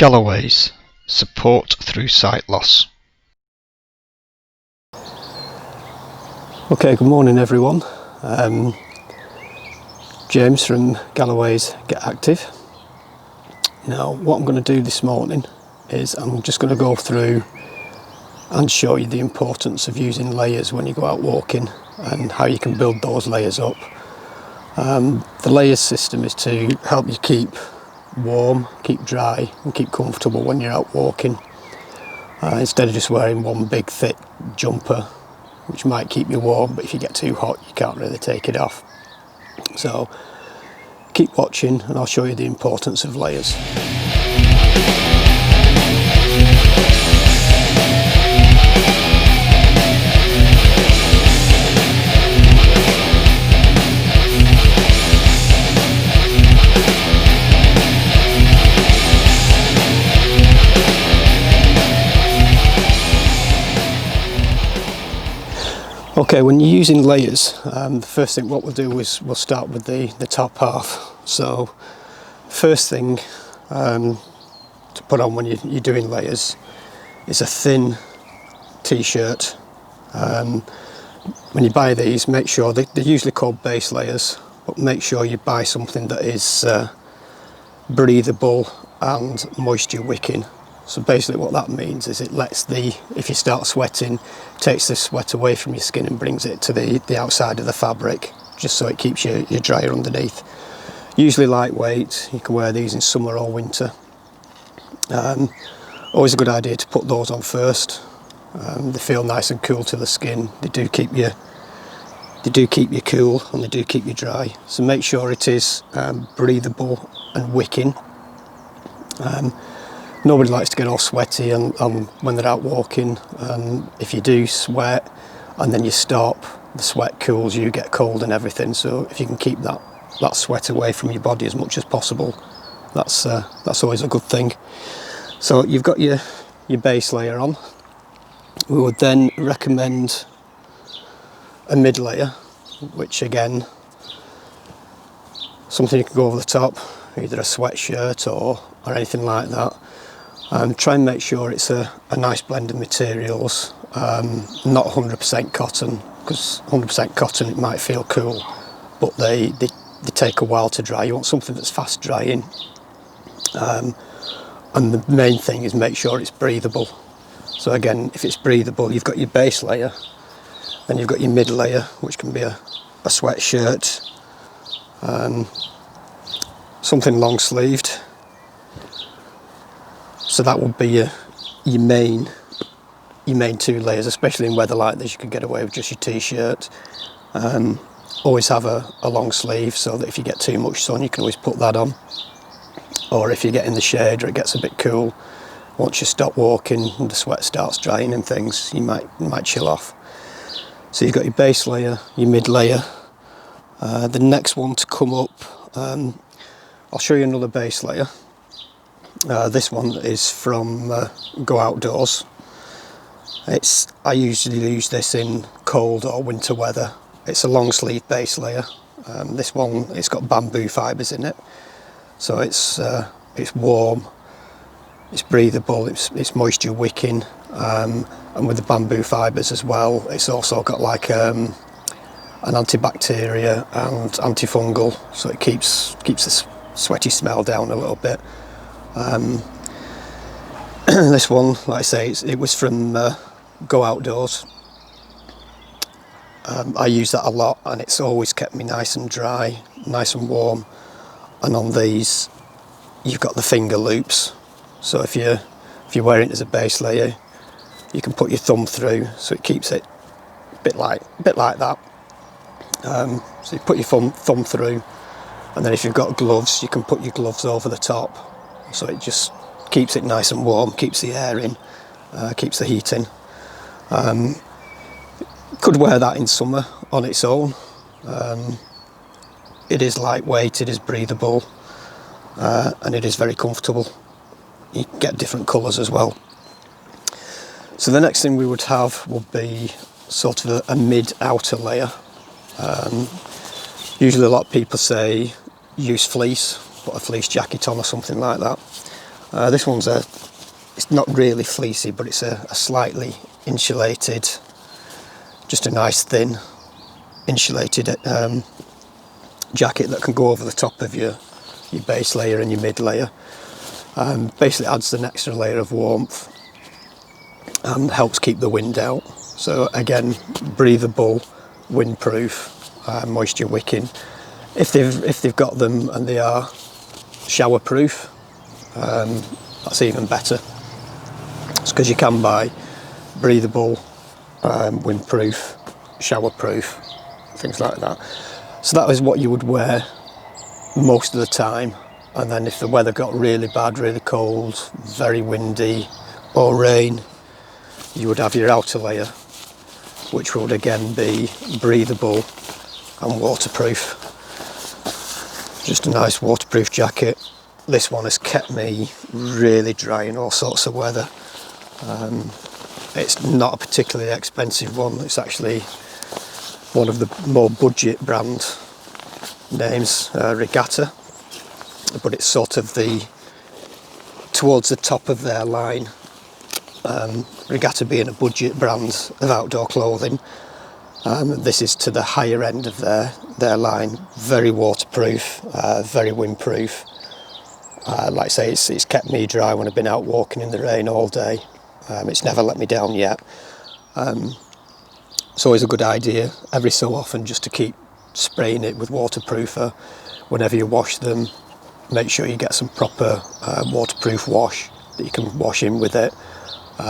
Galloway's Support Through Sight Loss. Okay, good morning everyone. James from Galloway's Get Active. Now what I'm going to do this morning is I'm just going to go through and show you the importance of using layers when you go out walking and how you can build those layers up. The layers system is to help you keep warm, keep dry and keep comfortable when you're out walking, instead of just wearing one big thick jumper which might keep you warm, but if you get too hot you can't really take it off. So keep watching and I'll show you the importance of layers. Okay, when you're using layers, the first thing what we'll do is we'll start with the top half. So first thing to put on when you're doing layers is a thin t-shirt. When you buy these, make sure they're usually called base layers, but make sure you buy something that is breathable and moisture wicking. So basically what that means is it lets if you start sweating, takes the sweat away from your skin and brings it to the outside of the fabric, just so it keeps you drier underneath. Usually lightweight, you can wear these in summer or winter. Always a good idea to put those on first. They feel nice and cool to the skin. They do keep you cool and they do keep you dry. So make sure it is breathable and wicking. Nobody likes to get all sweaty and when they're out walking, and if you do sweat and then you stop, the sweat cools you, get cold and everything. So if you can keep that sweat away from your body as much as possible, that's always a good thing. So you've got your base layer on. We would then recommend a mid layer, which again, something you can go over the top, either a sweatshirt or anything like that. Try and make sure it's a nice blend of materials, not 100% cotton, because 100% cotton it might feel cool, but they take a while to dry. You want something that's fast drying, and the main thing is make sure it's breathable. So again, if it's breathable, you've got your base layer, then you've got your mid layer, which can be a sweatshirt, something long sleeved. So that would be your main two layers, especially in weather like this. You could get away with just your t-shirt. Always have a long sleeve so that if you get too much sun you can always put that on. Or if you get in the shade or it gets a bit cool, once you stop walking and the sweat starts drying and things, you might chill off. So you've got your base layer, your mid layer. The next one to come up, I'll show you another base layer. This one is from Go Outdoors. I usually use this in cold or winter weather. It's a long sleeve base layer. This one, it's got bamboo fibres in it, so it's warm, it's breathable, it's moisture wicking, and with the bamboo fibres as well, it's also got like an antibacterial and antifungal, so it keeps the sweaty smell down a little bit. This one, like I say, it was from Go Outdoors. I use that a lot and it's always kept me nice and dry, nice and warm. And on these you've got the finger loops, so if you're wearing it as a base layer, you can put your thumb through, so it keeps it a bit like that. So you put your thumb through, and then if you've got gloves, you can put your gloves over the top. So it just keeps it nice and warm, keeps the air in, keeps the heat in. Could wear that in summer on its own. It is lightweight, it is breathable, and it is very comfortable. You get different colours as well. So the next thing we would have would be sort of a mid outer layer. Usually a lot of people say use fleece, put a fleece jacket on or something like that. This one's it's not really fleecy, but it's a slightly insulated, just a nice thin insulated jacket that can go over the top of your base layer and your mid layer. Basically adds an extra layer of warmth and helps keep the wind out. So again, breathable, windproof, moisture wicking. If they've got them and they are showerproof, that's even better. It's because you can buy breathable, windproof, showerproof, things like that. So that is what you would wear most of the time. And then if the weather got really bad, really cold, very windy, or rain, you would have your outer layer, which would again be breathable and waterproof. Just a nice waterproof jacket. This one has kept me really dry in all sorts of weather. It's not a particularly expensive one. It's actually one of the more budget brand names, Regatta. But it's sort of towards the top of their line. Regatta being a budget brand of outdoor clothing, this is to the higher end of their line. Very waterproof, very windproof. Like I say, it's kept me dry when I've been out walking in the rain all day. It's never let me down yet. It's always a good idea every so often just to keep spraying it with waterproofer whenever you wash them. Make sure you get some proper waterproof wash that you can wash in with it.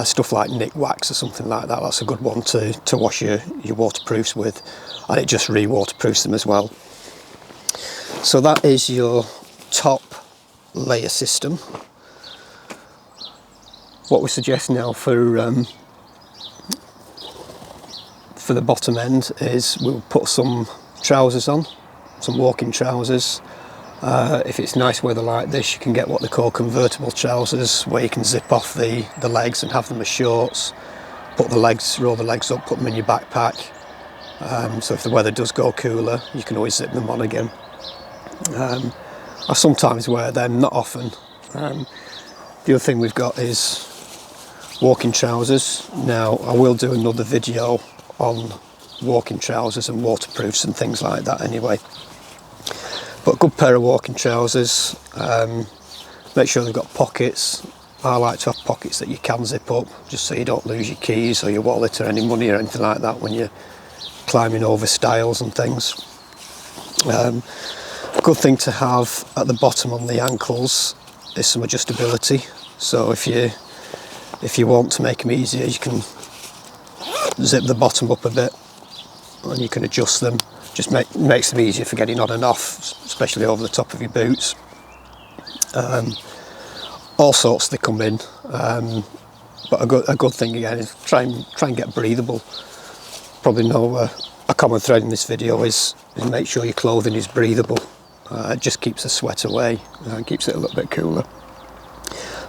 Stuff like Nick Wax or something like that, that's a good one to wash your waterproofs with, and it just re-waterproofs them as well. So that is your top layer system. What we suggest now for the bottom end is we'll put some trousers on, some walking trousers. If it's nice weather like this, you can get what they call convertible trousers, where you can zip off the legs and have them as shorts. Roll the legs up, put them in your backpack. So if the weather does go cooler, you can always zip them on again. I sometimes wear them, not often. The other thing we've got is walking trousers. Now, I will do another video on walking trousers and waterproofs and things like that anyway. But a good pair of walking trousers, make sure they've got pockets. I like to have pockets that you can zip up, just so you don't lose your keys or your wallet or any money or anything like that when you're climbing over stiles and things. A good thing to have at the bottom on the ankles is some adjustability. So if you want to make them easier, you can zip the bottom up a bit and you can adjust them. Just makes them easier for getting on and off, especially over the top of your boots. All sorts they come in, but a good thing again is try and get breathable. Probably know a common thread in this video is make sure your clothing is breathable. It just keeps the sweat away and keeps it a little bit cooler.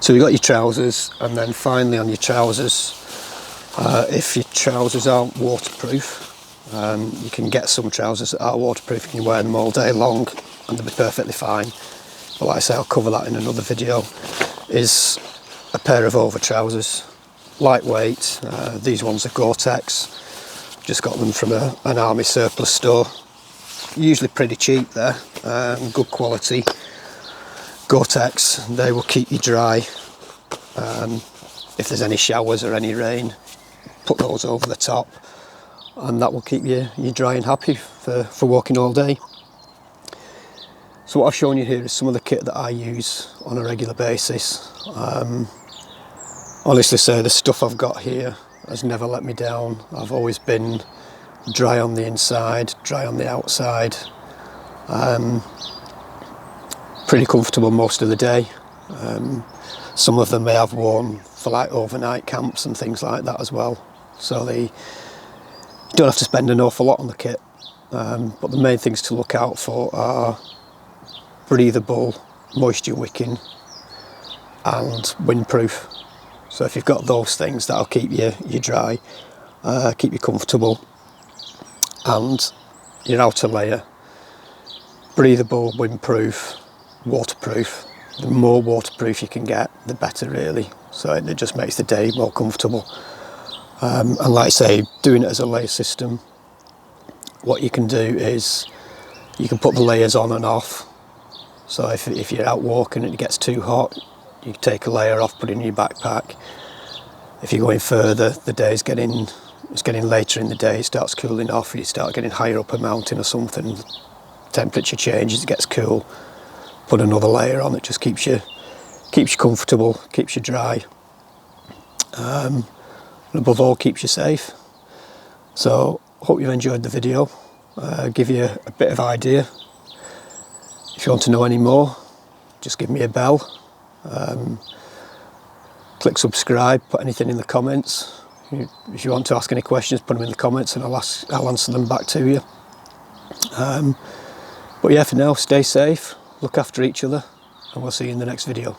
So you've got your trousers, and then finally on your trousers, if your trousers aren't waterproof, you can get some trousers that are waterproof. You can wear them all day long and they'll be perfectly fine. But like I say, I'll cover that in another video. Is a pair of over trousers, lightweight. These ones are Gore-Tex. Just got them from an army surplus store. Usually pretty cheap there, good quality. Gore-Tex, they will keep you dry. If there's any showers or any rain, put those over the top, and that will keep you dry and happy for walking all day. So what I've shown you here is some of the kit that I use on a regular basis. Honestly say, the stuff I've got here has never let me down. I've always been dry on the inside, dry on the outside. Pretty comfortable most of the day. Some of them may have worn for like overnight camps and things like that as well. So you don't have to spend an awful lot on the kit. But the main things to look out for are breathable, moisture wicking and windproof. So if you've got those things, that'll keep you dry, keep you comfortable. And your outer layer, breathable, windproof, waterproof. the more waterproof you can get, the better really. So it just makes the day more comfortable. And like I say, doing it as a layer system, what you can do is you can put the layers on and off. So if you're out walking and it gets too hot, you take a layer off, put it in your backpack. If you're going further, it's getting later in the day, it starts cooling off, you start getting higher up a mountain or something, the temperature changes, it gets cool, put another layer on. It just keeps you comfortable, keeps you dry, and above all keeps you safe. So hope you've enjoyed the video. Give you a bit of idea. If you want to know any more, just give me a bell. Click subscribe, put anything in the comments. If you want to ask any questions, put them in the comments and I'll answer them back to you. But yeah, for now, stay safe, look after each other, and we'll see you in the next video.